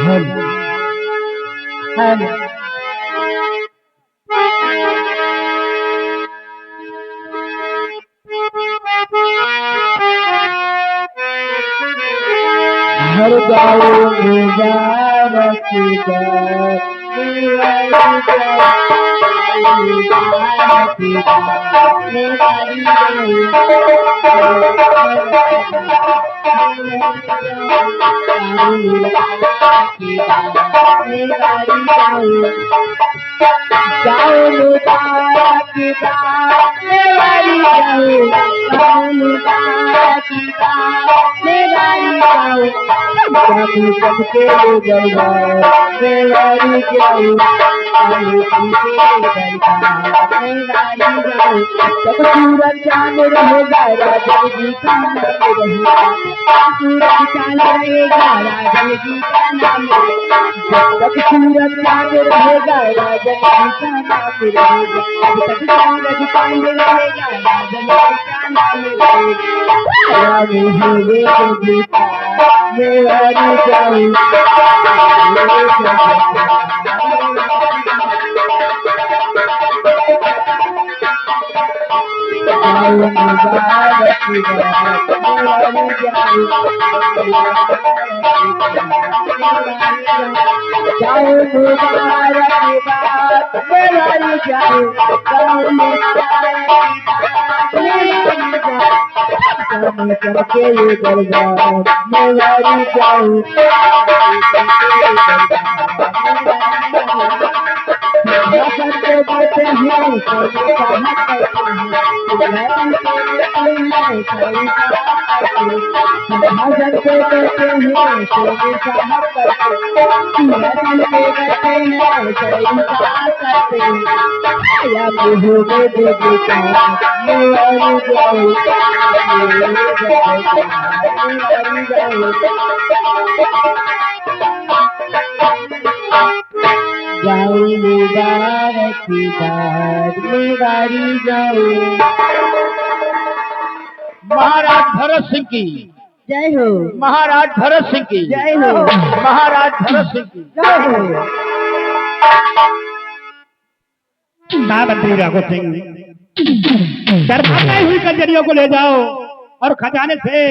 Hello hello हर गाँव मुबारक जाओ मुबारक मेवारी जाओ मुबारक मेवारी जाओ सब सबके दरबार मेवारी जाओ सब सूरज चांद रहेगा राजन जी का नाम रहेगा सूरज चांद रहेगा राजन जी का नाम जब सूरज चांद रहेगा राजन जी का नाम रहेगा जब सूरज चांद रहेगा राजन जी का नाम रहेगा राम होवे गीता मेवारी जाऊं मुबारक जाओ मुबारक मेवारी जाओ करके ये दरबार मेवारी जाओ करते बैठे हैं भजन के बैठे हैं सोने चाहत करते भजन के बैठे हैं सही करते या हो गए देवता मेवारी जाओ जाओ मुबारक मेवारी जाओ महाराज भरत सिंह की जय हो महाराज भरत सिंह की जय हो महाराज भरत सिंह की जय हो मंत्री राघव सिंह दरबार हुई कंजरियों को ले जाओ और खजाने से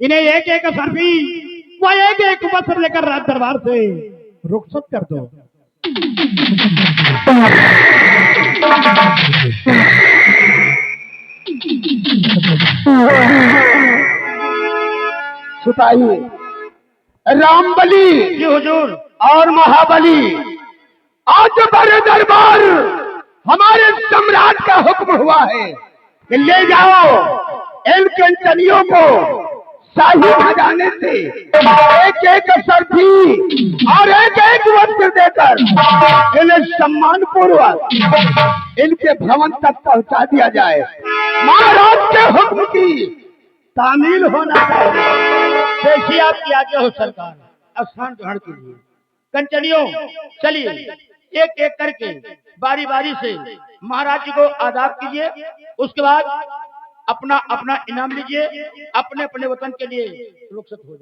इन्हें एक एक सर्फी वो एक एक वस्त्र लेकर राज दरबार से रुखसत कर दो। सुताइए रामबली जी हुजूर और महाबली आज बड़े दरबार हमारे सम्राट का हुक्म हुआ है कि ले जाओ इन कंचनियों को शाही खजाने से एक एक सर्फी और एक एक वस्त्र देकर इन्हें सम्मान पूर्वक इनके भवन तक पहुंचा दिया जाए। महाराज के हुक्म की तामील होना चाहिए। जैसी आपकी आज्ञा हो सरकार। स्थान ग्रहण कीजिए कंचनियों, चलिए एक एक करके बारी बारी से महाराज जी को आदाब कीजिए। उसके बाद अपना अपना इनाम लीजिए, अपने अपने वतन के लिए रुखसत हो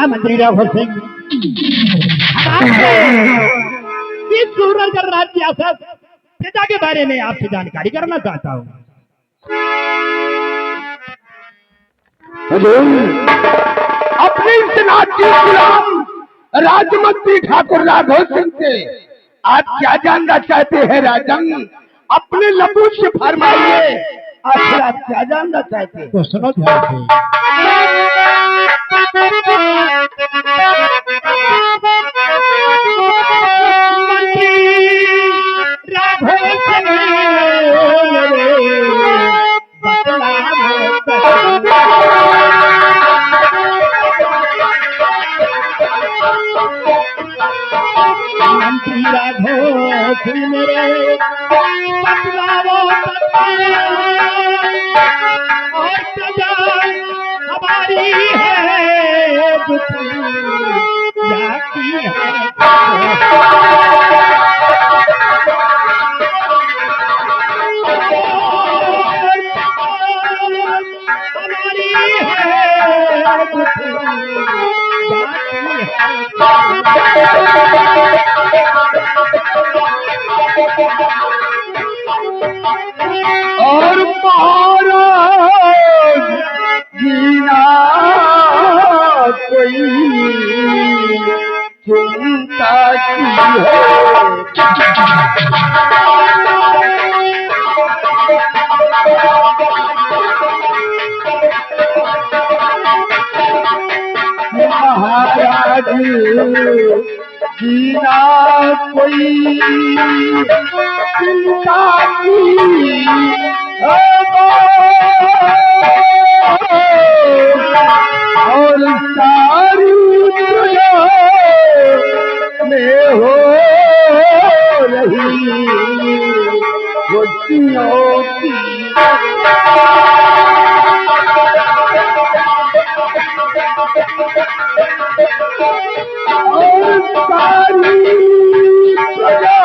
मंत्री राघव सिंह इस सूरज राज्य रियासत प्रजा के बारे में आपसे जानकारी करना चाहता हूँ। अपने सनाती गुलाम राजमंत्री ठाकुर राघव सिंह से आप क्या जानना चाहते हैं राजन? अपने लबू से फरमाइए, आखिर आप क्या जानना चाहते हैं? तो सुनो ध्यान से। मंत्री राघव सिंह मेरे बतलाओ और सजा हमारी है दुखी जाती है। हमारी है दुखी और महाराज जीना कोई चिंता की है महाराज जीना कोई चिंता की और सारी दुनिया में हो रही खुशियों की और सारी दुनिया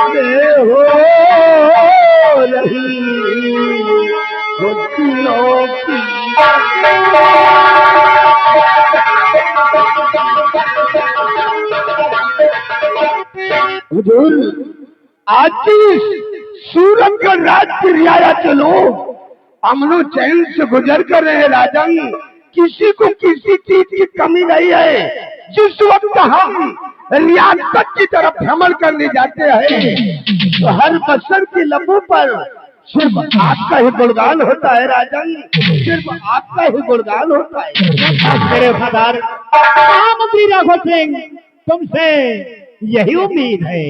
में हो रही खुशियों की हुजूर, आज की सूरतगढ़ राज की रियाया के लोग अमनो चैन से गुजर कर रहे हैं राजन। किसी को किसी चीज की कमी नहीं है। जिस वक्त हम रियासत की तरफ भ्रमण करने जाते हैं तो हर बसर के लबों पर सिर्फ आपका ही गुणगान होता है राजन, सिर्फ आपका ही गुणगान होता है। मेरे वफादार महामंत्री राघव सिंह, तुमसे यही उम्मीद है।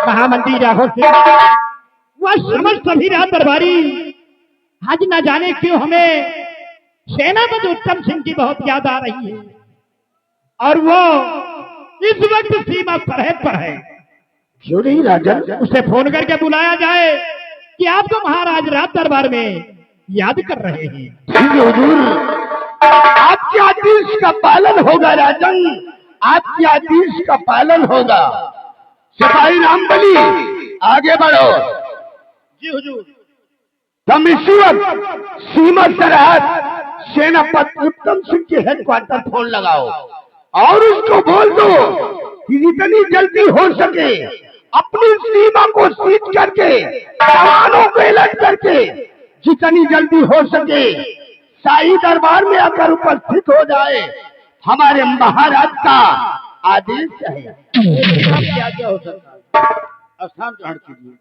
महामंत्री राघव सिंह, वह समस्त सभी राज दरबारी आज न जाने क्यों हमें सेनापति उत्तम सिंह की बहुत याद आ रही है और वो इस वक्त सीमा सरहद पर है। क्यों नहीं राजन? उसे फोन करके बुलाया जाए कि आपको महाराज राज दरबार में याद कर रहे हैं। ठीक है हुजूर, आपके आदेश का पालन होगा राजन, आपके आदेश का पालन होगा। सिपाही रामबली, आगे बढ़ो। जी हुजूर। तुम इसी वक्त सीमा सरहद सेनापति उत्तम सिंह के हेडक्वार्टर फोन लगाओ और उसको बोल दो कि जितनी जल्दी हो सके अपनी सीमा को सीज करके जवानों को अलर्ट करके जितनी जल्दी हो सके शाही दरबार में आकर उपस्थित हो जाए। हमारे महाराज का आदेश है। क्या क्या हो सकता है? स्थान ग्रहण कीजिए।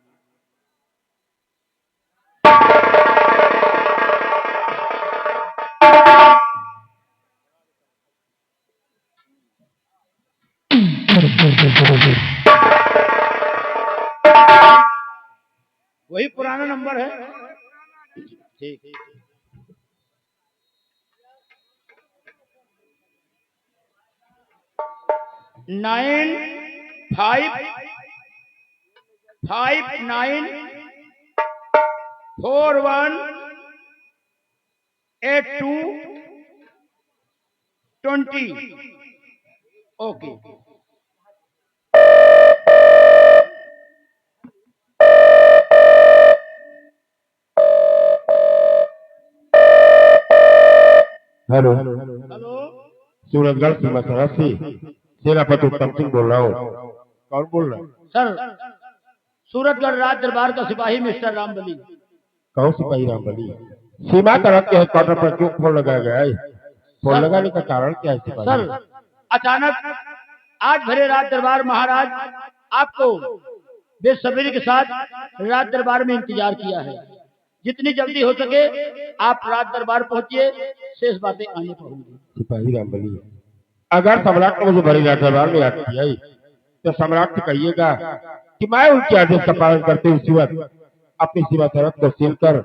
वही पुराना नंबर है। ठीक। 9559418220। ओके। हेलो, हेलो, सूरतगढ़ सीमा सरहद से सेनापति उत्तम सिंह बोल रहा हूँ। कौन बोल रहा है? सर, सूरतगढ़ राज दरबार का सिपाही मिस्टर रामबली। कौन सिपाही रामबली? सीमा तरफ के हेडक्वार्टर पर क्यों फोन लगाया गया है? फोन लगाने का कारण क्या है सिपाही? सर अचानक आज भरे रात दरबार महाराज आपको बेसब्री के साथ रात दरबार में इंतजार किया है। जितनी जल्दी हो सके आप रात दरबार पहुंचिए, शेष बातें आने पर होंगी। सिपाही रामबली, अगर सम्राट ने मुझे भरी रात दरबार में याद किया है तो सम्राट से कहिएगा कि मैं उनके आदेश का पालन करते उसी वक्त अपनी सीमा सरहद को सील कर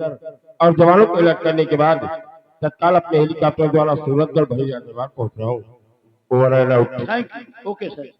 और जवानों को अलर्ट करने के बाद तत्काल अपने हेलीकॉप्टर द्वारा सूरतगढ़ भरी रात दरबार पहुंच रहा हूँ। Over and out. Thank you. Okay sir.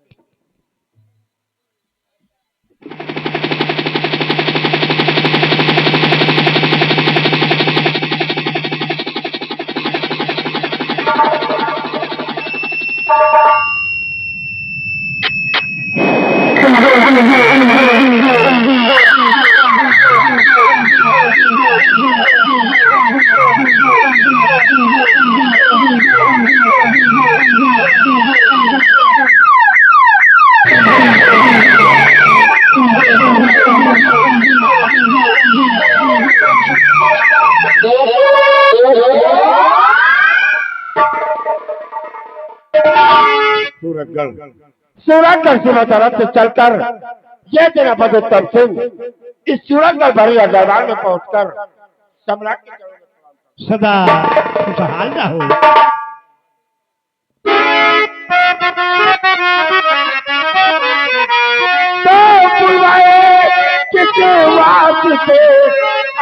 Suratgarh सीमा तरफ से चलकर ये सेनापति उत्तम सिंह इस सूरतगढ़ भरी दरबार में पहुंचकर सम्राट के सदा खुशहाल रहो। तो बुलवाए किस वास्ते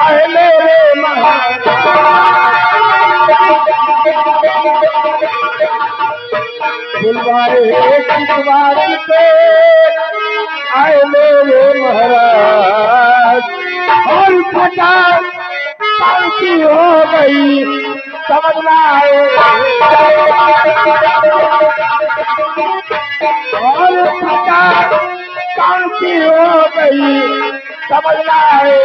आए मेरे बुलवाए किस वास्ते आए मेरे महाराज। और फटा शांति हो गई समझना आए और फटा शांति हो गई समझना आए।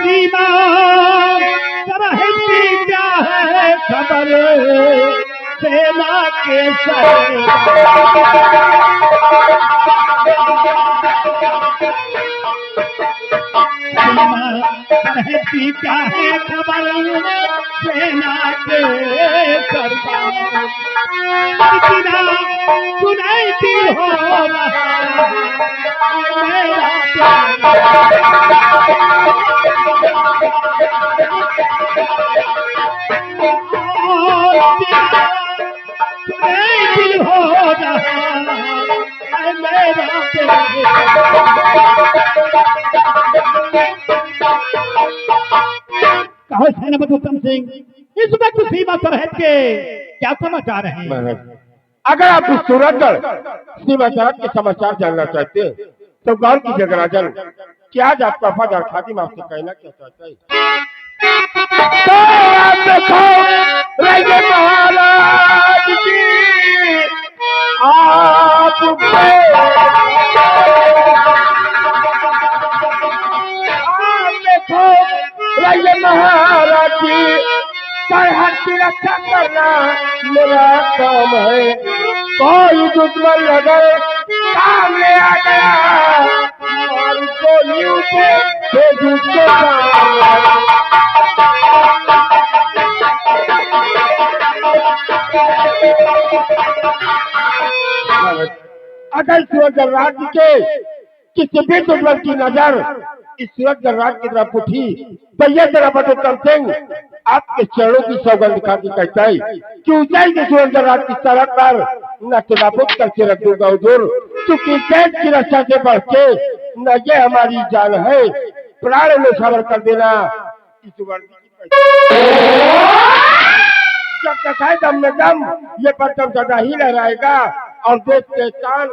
सीमा सरहद की क्या है खबर, सेना के सीमा सरहद की क्या है खबर, सेना के सरदार सुनाई हो रहा मेरा हो रहा कहो सेनापति उत्तम सिंह, इस वक्त सीमा सरहद के क्या समाचार हैं? अगर आप इस सूरतगढ़ सीमा सरहद के समाचार जानना चाहते हैं तो गौर कीजिए राजन कि आज आपका वफादार खादिम आपसे कहना क्या चाहता है। तो आप देखो रहे महाराज जी आप देखो रहे महाराज जी सरहद की रक्षा करना मेरा काम है। कोई दुश्मन अगर सामने आ गया और गोलियों से दूसरे अगर सूरतगढ़ राज्य के किसी भी दुश्मन की नजर इस सूरतगढ़ राज्य की तरफ उठी तो यह सेनापति उत्तम सिंह आपके चरणों की सौगंध खा के कहता है कि ऊंचाई के सूरतगढ़ राज्य की सड़क पर न नाबूद करके रख दूंगा हुजूर, क्योंकि देश की रक्षा से बढ़ के न ये हमारी जान है, प्राण में सबर कर देना इस वर्दी की जब तक है दम में दम ये परचम सदा ही लहराएगा और देश के शान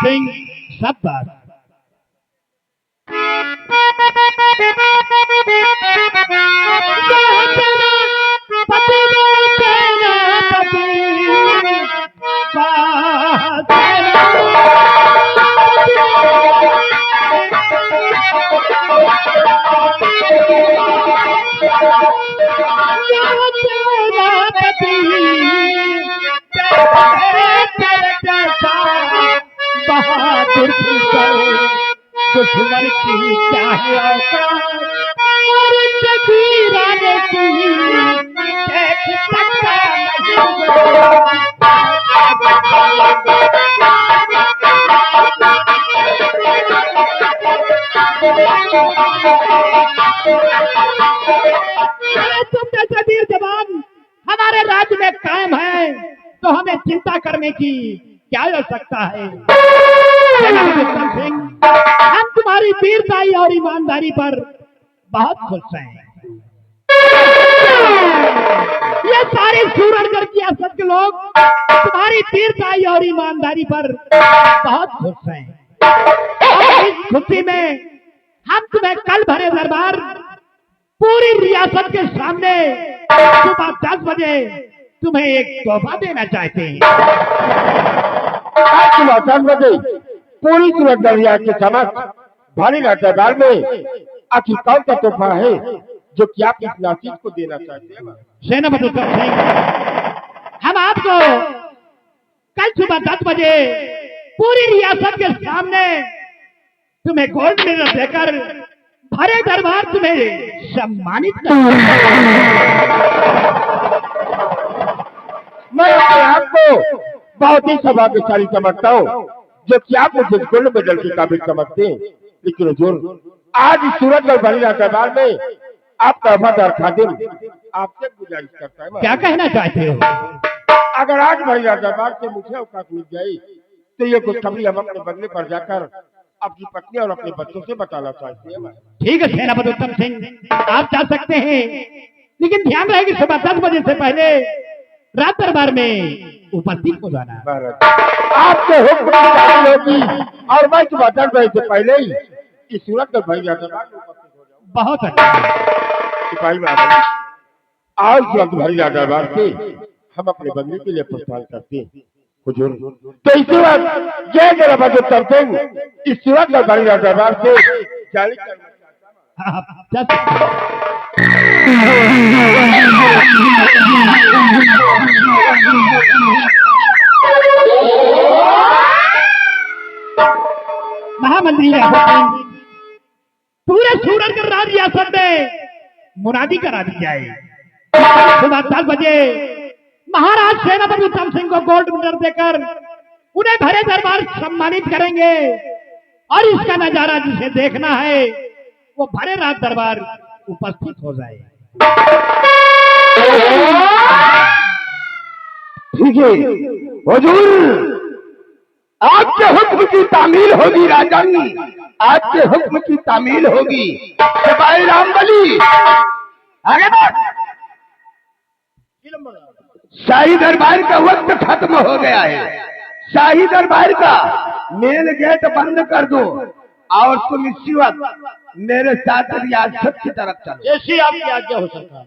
सिंह सब बात पृथ्वी पर दुश्मन की क्या है औकात, और जजीरा ने की देख सकता नहीं। तुम जैसे वीर जवान हमारे राज्य में कायम है तो हमें चिंता करने की क्या आवश्यकता है। सेनापति उत्तम सिंह, हम तुम्हारी वीरताई और ईमानदारी पर बहुत खुश हैं। ये सारे सूरजगढ़ की असद के लोग तुम्हारी वीरताई और ईमानदारी पर बहुत खुश हैं। और इस खुशी में हम तुम्हें कल भरे दरबार पूरी रियासत के सामने सुबह 10 बजे तुम्हें एक तोहफा देना चाहते हैं। आज सुबह 10 बजे पूरी सूरजगढ़ रियासत के समक्ष भारी दरबार में आखिर कौन सा तोहफा है जो कि आप इस नासिक को देना चाहते हैं? सेनापति उत्तम सिंह, हम आपको कल सुबह 10 बजे पूरी रियासत के सामने तुम्हें गोल्ड मेडल देकर भरे दरबार तुम्हें सम्मानित करेंगे। मैं अपने आप को बहुत ही सौभाग्यशाली समझता हूँ जो कि आप मुझे गोल्ड मेडल के काबिल समझते हैं। लेकिन हुजूर, आज इस सूरजगढ़ भारी दरबार में आपका वफादार खादिम आपसे गुजारिश करता है। क्या कहना चाहते हो? अगर आज भारी दरबार से मुझे अवकाश मिल जाए तो ये खुशखबरी हम अपने बंगले पर जाकर अपनी पत्नी और अपने बच्चों से बताना चाहते हैं। ठीक है सेनापति उत्तम सिंह, आप जा सकते हैं, लेकिन ध्यान रहे कि सुबह 10 बजे से पहले रात दरबार में उपस्थित हो जाना। आपके हुक्म की तामील होगी और मैं सुबह 10 बजे से पहले ही इस सूरजगढ़ भारी दरबार में उपस्थित हो जाऊंगा। बहुत अच्छा। सिपाही बाबा, आज सूरजगढ़ भारी दरबार से हम अपने बंगले के लिए प्रस्थान करते हैं। हुजूर, तो इसी वक्त जय जनाब उत्तम सिंह इस सूरजगढ़ भारी दरबार से जारी करना चाहता हूं। आप जा सकते हैं। महामंत्री पूरे सूरजगढ़ रियासत में मुनादी करा दी जाए। सुबह 10 बजे महाराज सेनापति उत्तम सिंह को गोल्ड मेडल देकर उन्हें भरे दरबार सम्मानित करेंगे, और इसका नजारा जिसे देखना है वो भरे रात दरबार उपस्थित हो जाए। ठीक है हुजूर, आपके हुक्म की तामील होगी राजन, आपके हुक्म की तामील होगी। सिपाही रामबली आगे बढ़। शाही दरबार का वक्त खत्म हो गया है। शाही दरबार का मेन गेट बंद कर दो और तुम इसी वक्त मेरे साथ रियासत की तरफ चलो। जैसी आपकी आज्ञा हो सरकार।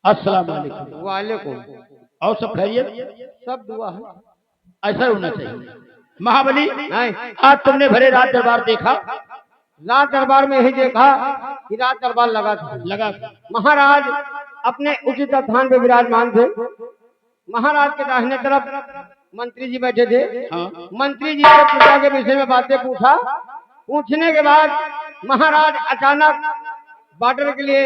अस्सलाम वालेकुम। वालेकुम। और सब खैरियत? सब दुआ है। ऐसा होना चाहिए। महाबली, नहीं, आज तुमने भरे रात दरबार देखा? रात दरबार में ही देखा कि रात दरबार लगा था। लगा। महाराज अपने उचित स्थान पे विराजमान थे। महाराज के दाहिने तरफ मंत्री जी बैठे थे। हाँ। मंत्री जी से प्रजा के विषय में बातें पूछा। पूछने के बाद महाराज अचानक बॉर्डर के लिए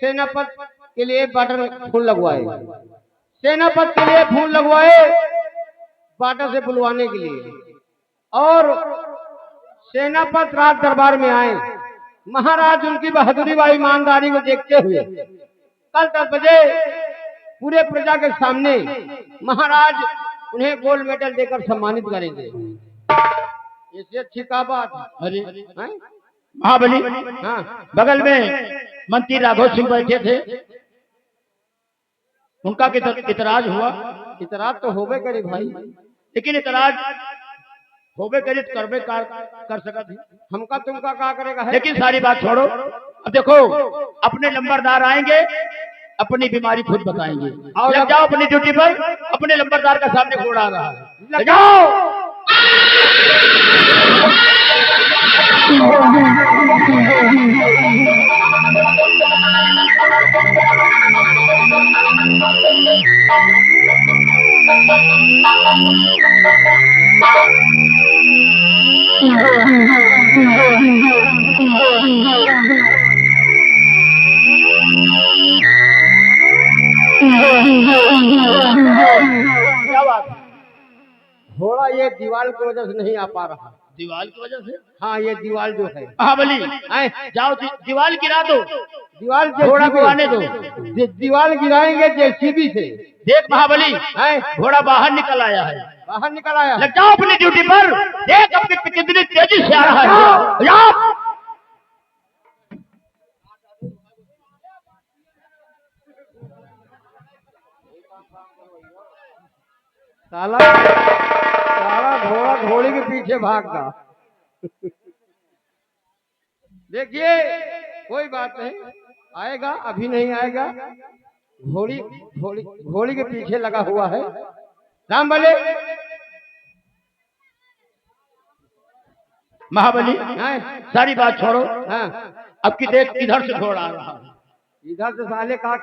सेनापति के लिए बॉर्डर फूल लगवाए। सेनापति के लिए फूल लगवाए बॉर्डर से बुलवाने के लिए। और सेनापति राज दरबार में आए। महाराज उनकी बहादुरी व ईमानदारी को देखते हुए कल 10 बजे पूरे प्रजा के सामने महाराज उन्हें गोल्ड मेडल देकर सम्मानित करेंगे। इससे अच्छी क्या बात है? अरे हैं? महाबली, हाँ, बगल में मंत्री राघव सिंह बैठे थे, उनका इतराज हुआ। इतराज तो होबे करे भाई, लेकिन इतराज होबे करे तो करबे कर सकत है। हमका तुमका क्या करेगा है? लेकिन सारी बात छोड़ो, अब देखो अपने नंबरदार आएंगे, अपनी बीमारी खुद बताएंगे। आओ, लग जाओ अपनी ड्यूटी पर। अपने नंबरदार का सामने घोड़ा आ रहा है, लग जाओ। क्या बात है? घोड़ा ये दीवार की वजह से नहीं आ पा रहा। दीवार की वजह से? हाँ, ये दीवार जो है महाबली, आए, जाओ दीवार गिरा दो, दीवार घोड़ा को आने दो। दीवार गिराएंगे जेसीबी से। देख महाबली, आए, घोड़ा बाहर निकल आया है, बाहर निकल आया। लग जाओ अपनी ड्यूटी पर। देख अपनी कितनी तेजी से आ रहा है, जाओ। साला साला घोड़ा घोड़ी के पीछे भाग गया। देखिए कोई बात नहीं, आएगा, अभी नहीं आएगा। घोड़ी घोड़ी घोड़ी के पीछे लगा हुआ है। राम भले महाबली, आए, सारी बात छोड़ो, हाँ, अब की देख इधर से घोड़ा आ रहा है। इधर से साले का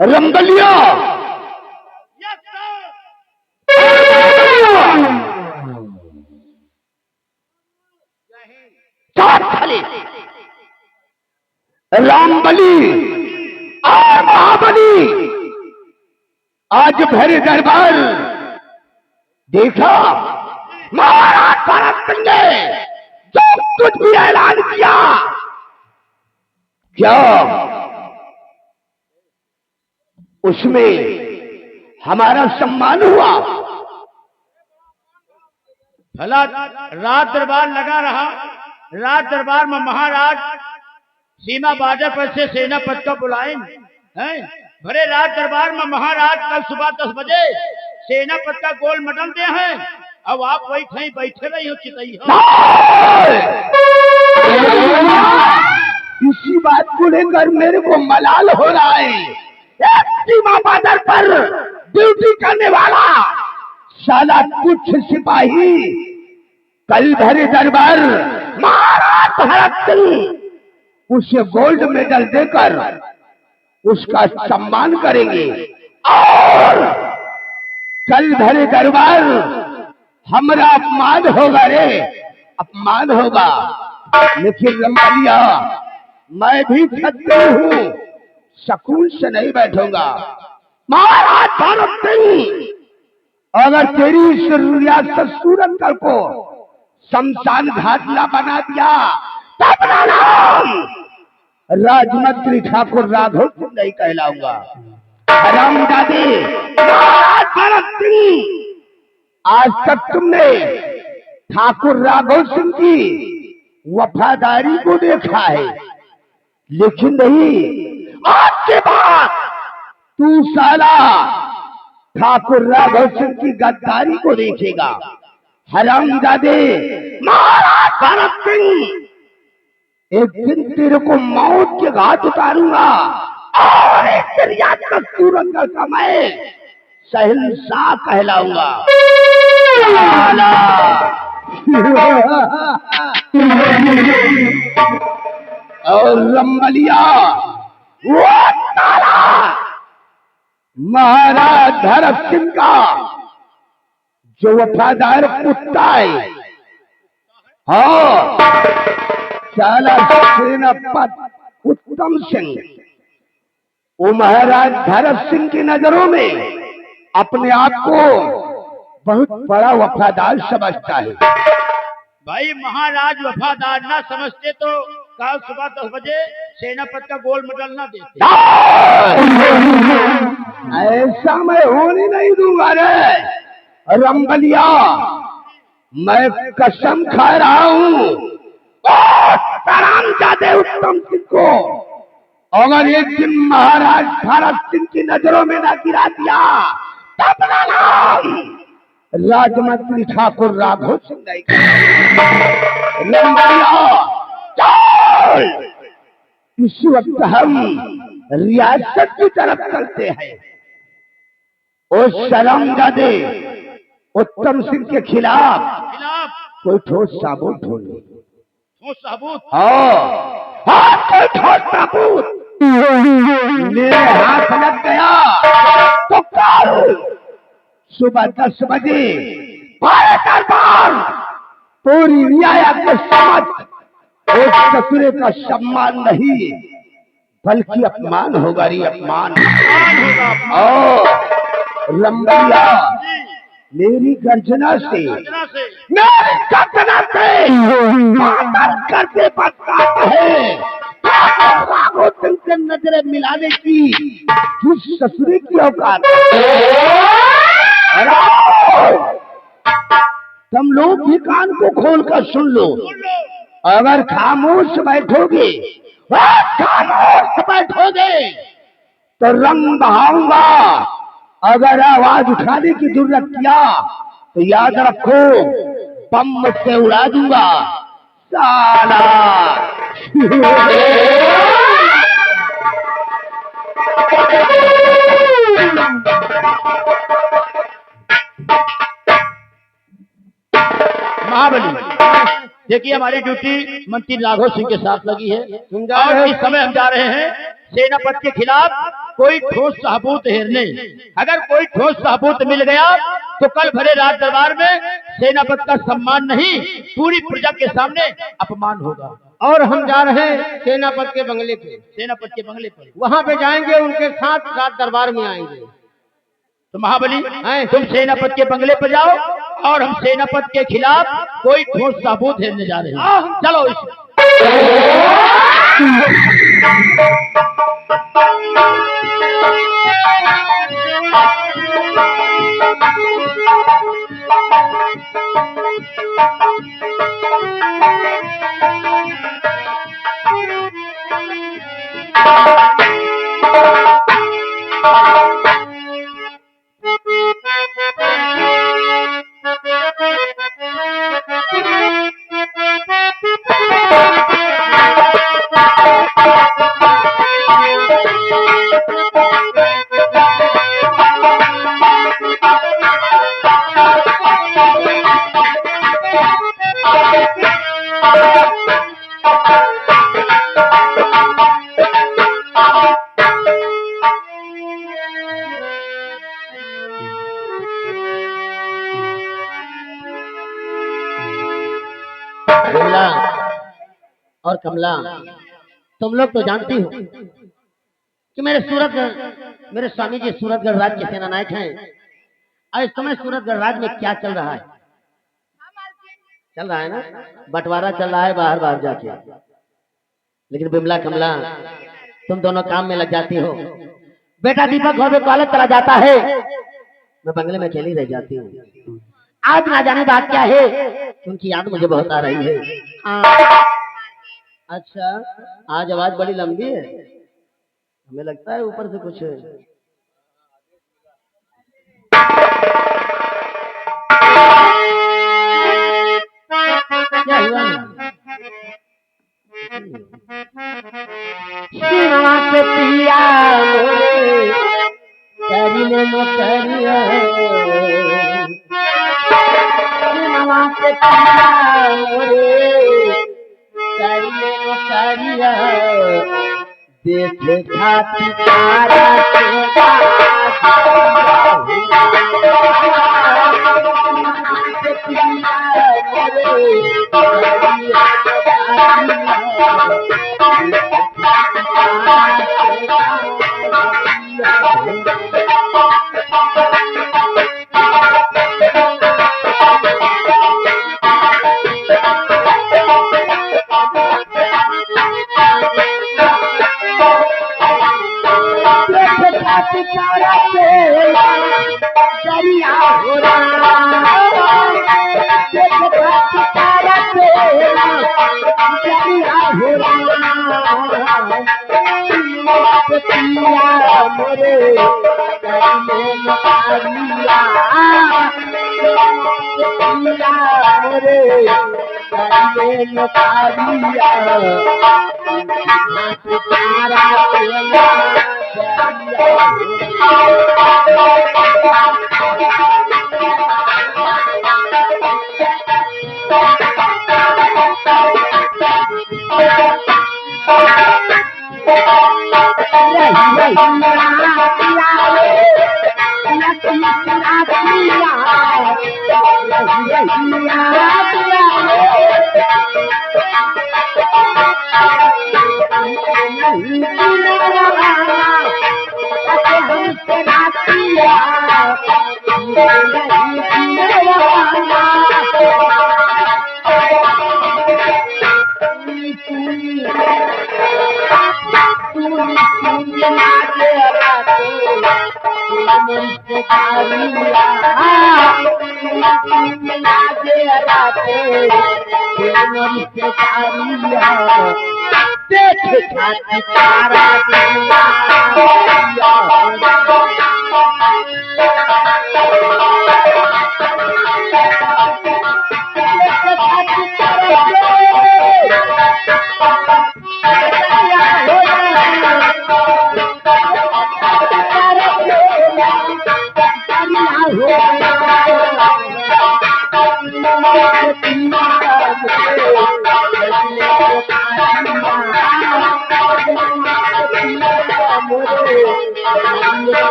रंगलिया रामबली और महाबली आज भरे दरबार देखा महाराज भरत सिंह ने जो कुछ भी ऐलान किया क्या उसमें हमारा सम्मान हुआ? भला रात दरबार लगा रहा। रात दरबार में महाराज सीमा बाजार पर से सेनापति को बुलाए हैं। भरे रात दरबार में महाराज कल सुबह 10 बजे सेनापति का गोल मटन दे हैं। अब आप वही कहीं बैठे रही हो चितई हो। इसी बात को लेकर मेरे को मलाल हो रहा है। सीमा बाजार पर ड्यूटी करने वाला साला कुछ सिपाही कल भरे दरबार महाराज भरत सिंह उसे गोल्ड मेडल देकर उसका सम्मान करेंगे और कल भरे दरबार हमारा अपमान होगा रे, अपमान होगा। लेकिन रंगलिया मैं भी क्षत्रिय हूँ, सकून से नहीं बैठूंगा। महाराज भरत सिंह अगर तेरी इस रियासत सूरतगढ़ को शमशान घाट न बना दिया तब ना नाम राजमंत्री ठाकुर राघव सिंह नहीं कहलाऊंगा। हरामजादे महाराज भरत सिंह आज तक तुमने ठाकुर राघव सिंह की वफादारी को देखा है, लेकिन नहीं आज के बाद तू साला ठाकुर राघव सिंह की गद्दारी को देखेगा। हरामजादे महाराज भरत सिंह एक दिन तेरे को मौत के घाट उतारूंगा और एक रियासत सूरतगढ़ का मैं शहंशाह कहलाऊंगा। और रंगलिया वो तारा महाराज भरत सिंह का जो वफादार कुत्ता है, हाँ साला सेनापति उत्तम सिंह, वो महाराज भरत सिंह की नजरों में अपने आप को बहुत बड़ा वफादार समझता है। भाई महाराज वफादार ना समझते तो कल सुबह 10 बजे सेनापति का गोल मेडल ना देते। ऐसा मैं होने नहीं दूंगा रे रंगलिया, मैं कसम खा रहा हूँ हरामजादे उत्तम सिंह को अगर एक दिन महाराज भरत सिंह की नजरों में न गिरा दिया तब ना नाम राजमंत्री ठाकुर राघव सिंह नहीं। इस वक्त हम रियासत की तरफ चलते हैं। उस शर्मजादे उत्तम सिंह के खिलाफ कोई ठोस साबुत ढूंढे। ठोस साबुत? हाँ कोई ठोस साबुत मेरे हाथ लग गया तो कल सुबह 10 बजे भारत दरबार पूरी रियासत के समझ एक ससुरे का सम्मान नहीं बल्कि अपमान होगा री, अपमान। रंगलिया मेरी गर्जना से मेरी गर्जना से मातर करते बदकाता है राघव सिंह से नजरें मिलाने की जिस ससुरे की औकात। तुम लोग भी कान को खोलकर सुन लो, अगर खामोश बैठोगे तो रंग बहाऊंगा। अगर आवाज उठाने की जरूरत किया तो याद रखो बम से उड़ा दूंगा साला। महाबली देखिए हमारी ड्यूटी मंत्री राघव सिंह के साथ लगी है जा और रहे हैं। इस समय हम जा रहे हैं सेनापति के खिलाफ कोई ठोस सबूत हेरने। अगर कोई ठोस सबूत मिल गया तो कल भरे राज दरबार में सेनापति का सम्मान नहीं पूरी प्रजा के सामने अपमान होगा। और हम जा रहे हैं सेनापति के बंगले पे, सेनापति के बंगले पर वहां पे जाएंगे, उनके साथ राज दरबार में आएंगे। तो महाबली हैं? तुम सेनापति के बंगले पर जाओ और हम सेनापति के खिलाफ कोई ठोस सबूत हेरने जा रहे हैं। चलो इस विमला और कमला, तुम लोग तो जानती हो कि मेरे स्वामी जी सूरतगढ़ राज्य के सेनानायक हैं। और इस समय सूरतगढ़ राज्य में क्या चल रहा है? चल रहा है ना, बंटवारा चल रहा है बाहर बाहर जाके। लेकिन विमला कमला, तुम दोनों काम में लग जाती हो। बेटा दीपक घर में कॉलेज चला जाता है, मैं बंगले में अकेली रह जाती हूँ। आज ना जाने बात क्या है, उनकी याद मुझे बहुत आ रही है। अच्छा, आज आवाज बड़ी लंबी है, हमें लगता है ऊपर से कुछ क्या हुआ? सीमा पे पिया मोरे करिले नो करिया, सीमा पे पिया मोरे करिले नो करिया, देखे खाती तारा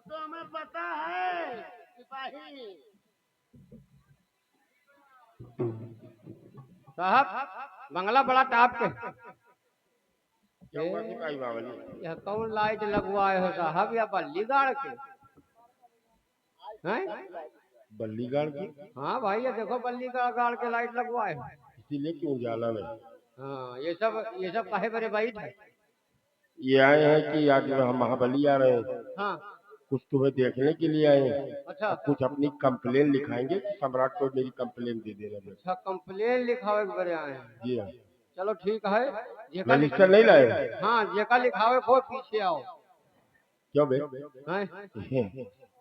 तो हमें पता है सिपाही साहब, बंगला बड़ा टाप के। क्या हुआ सिपाही बावली? यह कौन लाइट लगवाए हो साहब, या बल्ली गाड़ के हैं? बल्ली गाड़ की? हाँ भाई, ये देखो बल्ली गाड़ के लाइट लगवाए हो। इसीलिए क्यों उजाला में? हाँ, ये सब काहे बड़े बाइट है। ये आए हैं कि आज हम महाबली आ रहे हैं, हाँ, कुछ तुम्हें देखने के लिए आए हैं। अच्छा कुछ अपनी कंप्लेन लिखाएंगे कि सम्राट को मेरी कंप्लेन दे देना। अच्छा, कंप्लेन लिखावे के बड़े आए हैं। जी हाँ, चलो ठीक है, रजिस्टर नहीं लाए? हाँ, जेका लिखावे को पीछे आओ। क्यों बे? हैं?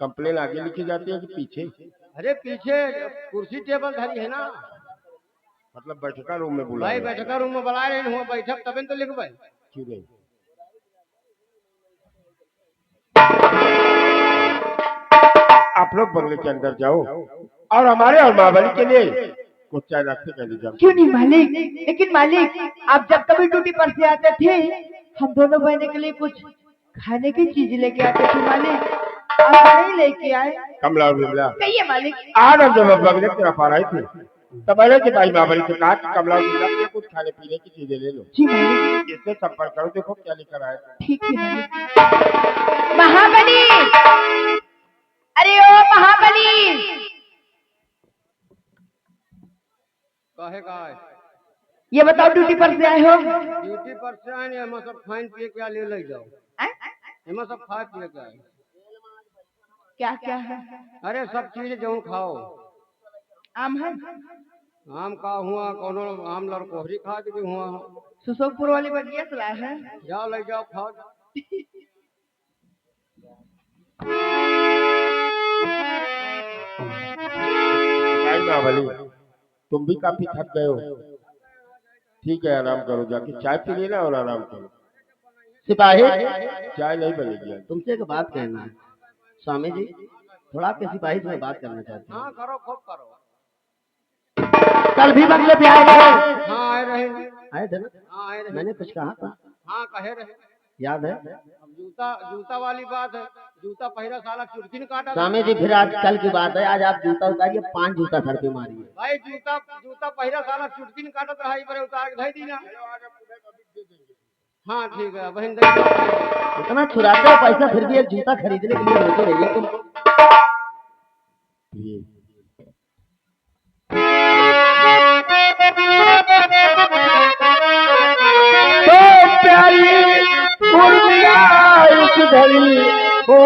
कंप्लेन आगे लिखी जाती है कि पीछे? अरे पीछे कुर्सी टेबल धरी है ना मतलब बैठका रूम में बुला भाई, रहे हैं? बैठका रूम में बुला रहे हो, बैठक तबे तो लिखबे। क्यों नहीं? आप लोग बंगले के अंदर जाओ और हमारे और महाबली के लिए कुछ चाय रखते कर लीजिए। क्यों नहीं मालिक, लेकिन मालिक आप जब कभी ड्यूटी पर से आते थे हम दोनों बहने के लिए कुछ खाने की चीज लेके आते थे मालिक, आप नहीं लेके आए। कमला और बिमला, कहिए मालिक। आज हम जब बंगले की तरफ आ रहे थे तब मैंने सिपाही महाबली से कहा कि कमला और बिमला के लिए कुछ खाने पीने की चीजें ले लो। जी मालिक। इससे संपर्क करो, देखो क्या लेकर आए। ठीक है मालिक। महाबली, अरे ओ महाबली। काहे का है? ये बताओ ड्यूटी पर से आए हो? ड्यूटी पर से आए, हम सब खान पिए क्या ले जाओ। हम सब खा पिए क्या है? क्या क्या है? अरे सब चीज जो खाओ। आम है? आम का हुआ, कोनो आम लड़कोहरी खा के भी हुआ। सुसोकपुर वाली बढ़िया सलाह है। जाओ ले जाओ, खाओ। सिपाही महाबली, तुम भी काफी थक गए हो, ठीक है आराम करो, जाके चाय पी लेना और आराम करो। सिपाही, चाय नहीं बनेगी। तुमसे एक बात कहना है। स्वामी जी, थोड़ा आपके सिपाही से मैं बात करना चाहते हैं। हाँ करो, खूब करो। कल भी बंगले पे आए थे? हाँ आए रहे। आए थे ना? हाँ आए रहे। मैंने कुछ कहा था? हाँ कहे रहे। याद है? अब जूता वाली बात है, जूता पहला साला चुटकी ने काटा। स्वामी जी, फिर आज कल की बात है, आज आप जूता उतारिए, 5 जूता सर पे मारिए। भाई जूता पहला साला चुटकी ने काटत रहा, बड़े उतार के धई दी ना। हाँ ठीक है बहन, इतना छुराते हो पैसा, फिर भी एक जूता खरीदने के लिए रोते रहिए तुम। तो प्यारी उर्मिला इस घड़ी हो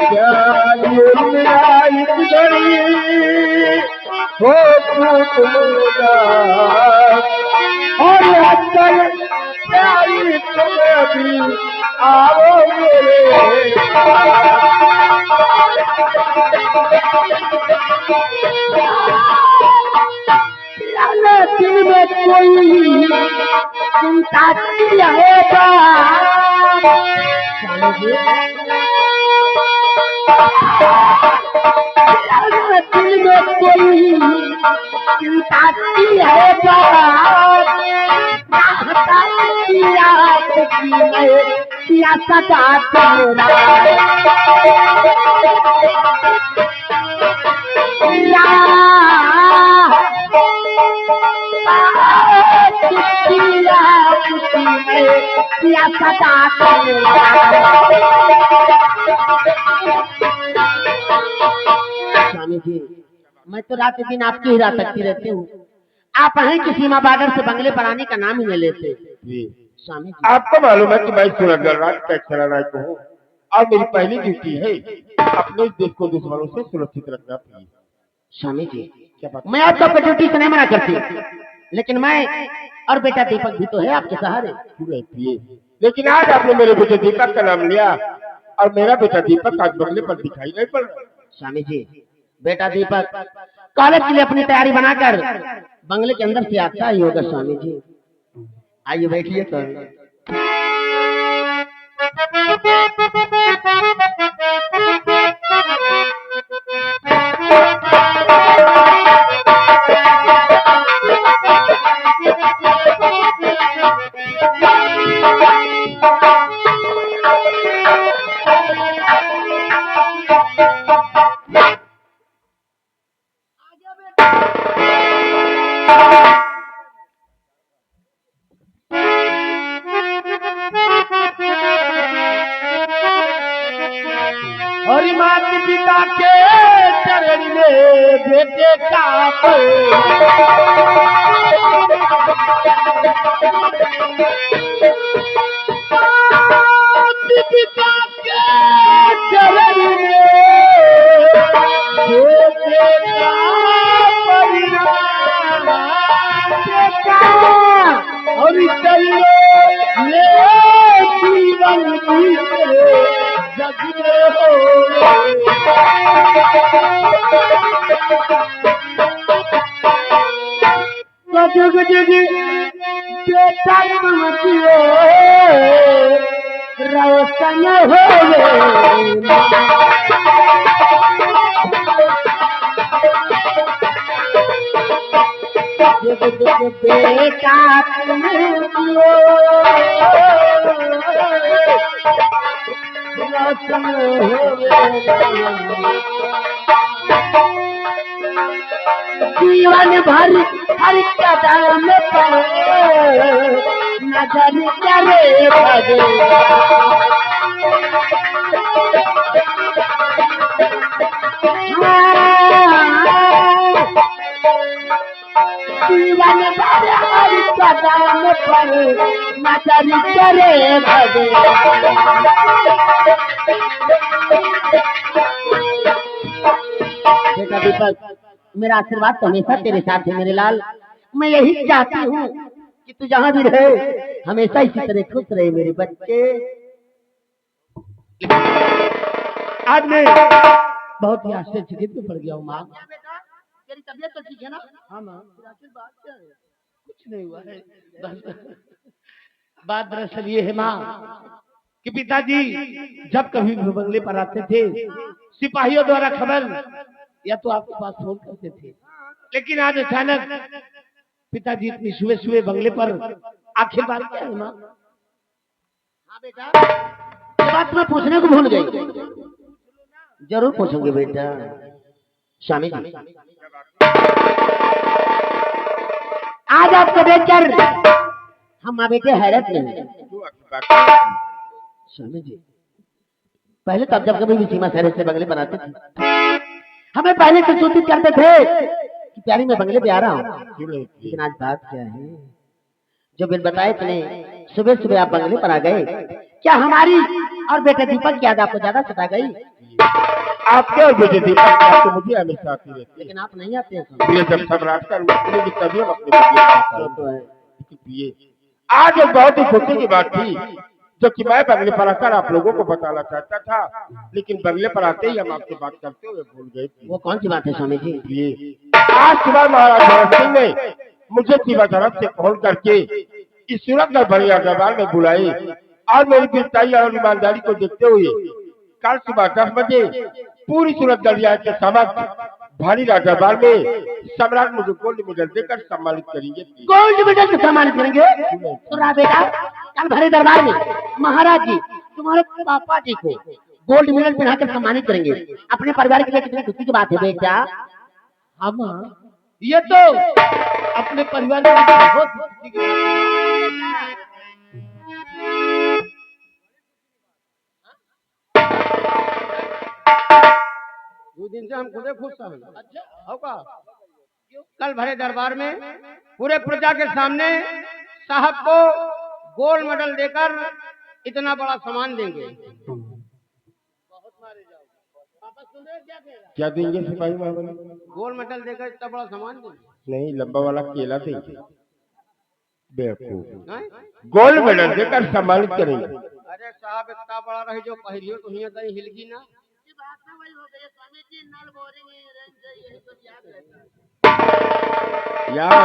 प्यारी उर्मिला इस घड़ी हो और अक्सर प्यारी तुम्हें भी आओ मेरे दिल में कोई चिंता रहेगा। दिल में कोई चिंता रहेगा। या सदा किया सदा स्वामी जी, मैं तो रात दिन आपकी ही राह तकती रहती हूँ। आप हैं कि सीमा बॉर्डर से बंगले पर आने का नाम ही नहीं लेते। स्वामी जी, आपको मालूम है कि मैं सूरजगढ़ राज का एक्सरा नायक हूँ और मेरी पहली ड्यूटी है अपने इस देश को दुश्मनों से सुरक्षित रखना। प्लीज स्वामी जी, क्या बात? मैं आपको अपनी ड्यूटी से नहीं मना करती, लेकिन मैं और बेटा दीपक भी तो है आपके सहारे। क्यों नहीं प्रिय? लेकिन आज आपने मेरे बेटे दीपक का नाम लिया और मेरा बेटा दीपक आज बंगले पर दिखाई नहीं पड़ रहा। स्वामी जी, बेटा दीपक कॉलेज के लिए अपनी तैयारी बनाकर बंगले के अंदर से आता ही होगा। स्वामी जी, आइए बैठिए तो। और माता पिता के चरण में बेटे का माता पिता के चरण में बेटे का परिणाम बेटा और चलो ले जीवन जीते जग में हो जुग जुग बेटा तुम जियो रोशन हो जुग जुग बेटा तुम जियो रोशन जीवन भर हर कदम पर नजर करे जीवन भर हर कदम पर नजर करे बेटा दीपक, मेरा आशीर्वाद तो हमेशा तेरे साथ है मेरे लाल। मैं यही चाहती हूँ कि तू जहाँ भी रहे हमेशा इसी तरह खुश रहे मेरे बच्चे। आज मैं बहुत ही आश्चर्यचकित में पड़ गया हूँ। माँ, तेरी तबीयत तो ठीक है ना? हाँ माँ, बात क्या है? कुछ नहीं हुआ है। बस बात दरअसल ये है माँ कि पिताजी जब कभी भी बंगले पर आते थे सिपाहियों द्वारा खबर या तो आपके पास फोन करते थे, लेकिन आज अचानक पिताजी इतनी सुबह सुबह बंगले पर आखिर बात क्या है माँ? हाँ बेटा, ये बात मैं पूछने को भूल गई। जरूर पूछूंगी बेटा। स्वामी जी, आज आपको देखकर हम माँ बेटे हैरत में हैं। स्वामी जी, पहले तब जब कभी भी सीमा शहर से बंगले बनाते थे हमें पहले से सूचित करते थे कि प्यारी मैं बंगले पे आ रहा हूँ, लेकिन आज बात क्या है जो बिन बताए इतने सुबह सुबह आप बंगले पर आ गए? क्या हमारी और बेटे दीपक की याद आपको ज्यादा सता गई? आपके और बेटे दीपक की याद तो मुझे हमेशा आती रहती है। लेकिन आप नहीं आते हैं। प्रिय, जब सम्राट का रूप लेंगे तभी हम अपने बेटे को आता हूं। तो है। लेकिन प्रिय, आज एक बहुत ही खुशी की बात थी जो कि मैं बंगले पर आकर आप लोगों को बताना चाहता था, लेकिन बंगले पर आते ही हम आपसे बात करते हुए भूल गए। वो कौन सी बात है स्वामी जी? प्रिय, आज सुबह महाराज भरत सिंह ने मुझे सीमा तरफ से फोन करके इस सूरतगढ़ बलिया दरबार में बुलाई और मेरी वीरताई और ईमानदारी को देखते हुए कल सुबह 10 बजे पूरी सूरतगढ़ के समक्ष भारी दरबार में सम्राट मुझे गोल्ड मेडल देकर सम्मानित करेंगे। गोल्ड मेडल से सम्मानित करेंगे? सुना बेटा, कल भरे दरबार में महाराज जी तुम्हारे पापा जी को गोल्ड मेडल पहनाकर सम्मानित करेंगे। अपने परिवार के लिए कितनी खुशी की बात है बेटा। हाँ माँ, ये तो अपने परिवार के लिए बहुत खुशी की बात है। दिन से हम खुदे खुश सब। अच्छा होगा कल भरे दरबार में पूरे प्रजा के सामने साहब को गोल्ड मेडल देकर इतना बड़ा सम्मान देंगे। क्या देंगे सिपाही महाबली? गोल्ड मेडल देकर इतना बड़ा सम्मान देंगे। नहीं, लंबा वाला केला देंगे। बेवकूफ, हैं? गोल्ड मेडल देकर सम्मानित करेंगे। अरे साहब इतना बड़ा रही जो पहिरियो तो हिया कहीं हिलगी ना। यहाँ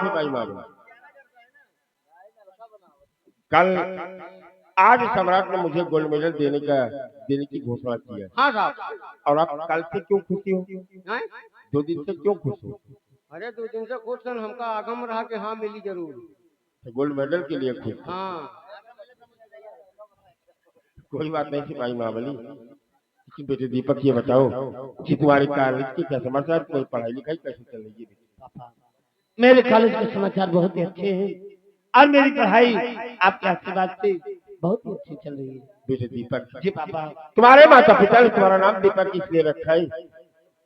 सिपाही महाबली, कल आज सम्राट ने मुझे गोल्ड मेडल देने की घोषणा की है। हाँ साहब। और आप कल से क्यों खुशी हो? हैं? 2 दिन से क्यों खुश हो? अरे 2 दिन से खुश हैं, हमका आगम रहा कि हाँ मिली जरूर। तो गोल्ड मेडल के लिए खुश? हाँ कोई बात नहीं सिपाही महाबली। लेकिन बेटे दीपक ये बताओ कि तुम्हारे कॉलेज के क्या समाचार, कोई पढ़ाई लिखाई कैसे चल रही है? पापा मेरे कॉलेज के समाचार बहुत ही अच्छे हैं और मेरी पढ़ाई आपके आशीर्वाद से बहुत ही अच्छी चल रही है। बेटे दीपक, जी पापा। तुम्हारे माता पिता ने तुम्हारा नाम दीपक इसलिए रखा है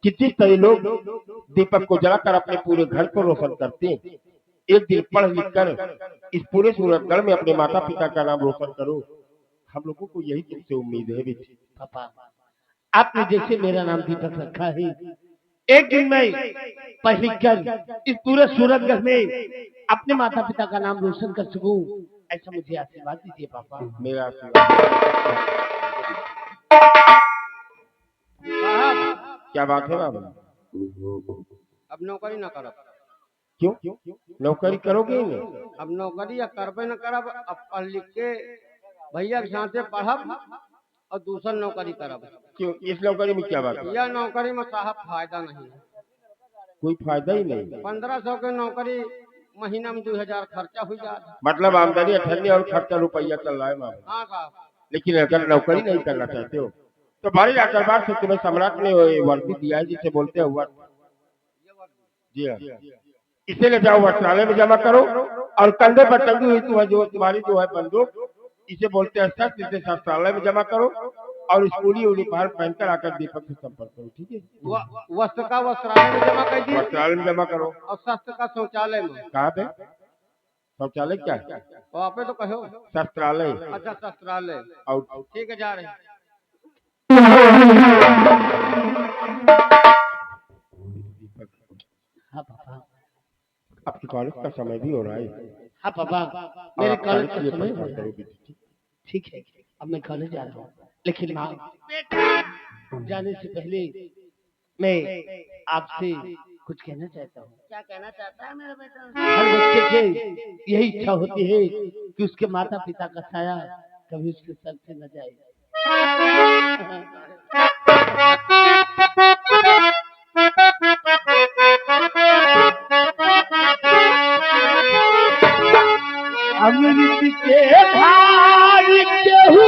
कि जिस तरह लोग दीपक को जलाकर अपने पूरे घर को रोशन करते हैं, एक दिन पढ़ लिख कर इस पूरे सूरतगढ़ में अपने माता पिता का नाम रोशन करो। हम लोगों को यही तुमसे उम्मीद है बेटे। पापा आपने जैसे मेरा नाम दीपक रखा है, एक दिन मैं पढ़ लिख कर इस पूरे सूरतगढ़ में अपने माता पिता का नाम रोशन कर सकूं, ऐसा मुझे आशीर्वाद दीजिए पापा। मेरा आशीर्वाद। साहब क्या बात है बाबा? अब नौकरी न करब। क्यों? नौकरी करोगे ही नहीं? अब नौकरी या करबे न करब, अब पढ़ लिख के भैया के साथे पढ़ब और दूसर नौकरी करब। क्यों? इस नौकरी में क्या बात है? यह नौकरी में साहब फायदा नहीं है। कोई फायदा ही नहीं। 1500 के नौकरी महीना में 2000 खर्चा हो जाता। मतलब आमदनी 98 और खर्चा रुपया चल रहा है बाबा। हाँ साहब। लेकिन अगर नौकरी नहीं करना चाहते हो तो भारी दरबार से तुम्हें सम्राट ने वर्दी दिया है जिसे बोलते हैं वस्त्र। जी हाँ, इसे ले जाओ वस्त्रालय में जमा करो और कंधे पर टंगी हुई तुम्हारी जो है बंदूक, इसे बोलते हैं शस्त्र, इसे शस्त्रालय में जमा करो और स्कूली यूनिफॉर्म पहनकर आकर दीपक से संपर्क करो। ठीक है? वस्त्र का वस्त्रालय में जमा कर दिए वस्त्रालय में जमा करो। और शस्त्र का शौचालय में। कहाँ पे? शौचालय क्या है? वहाँ पे तो कहो। शस्त्रालय। अच्छा शस्त्रालय। और ठीक है जा रहे हैं। हाँ पापा। आपके कॉलेज का समय भी हो रहा है। हाँ पापा मेरे आप कॉलेज का के लिए समय परीक्षा हो रहा है। करोगे। ठीक है अब मैं कॉलेज जा रहा हूँ, लेकिन माँ जाने से पहले मैं आपसे कुछ कहना चाहता हूँ। क्या कहना चाहता है मेरा बेटा? हर बच्चे के यही इच्छा होती है कि उसके माता पिता का साया कभी उसके सर से न जाए। अमृत के धार केहू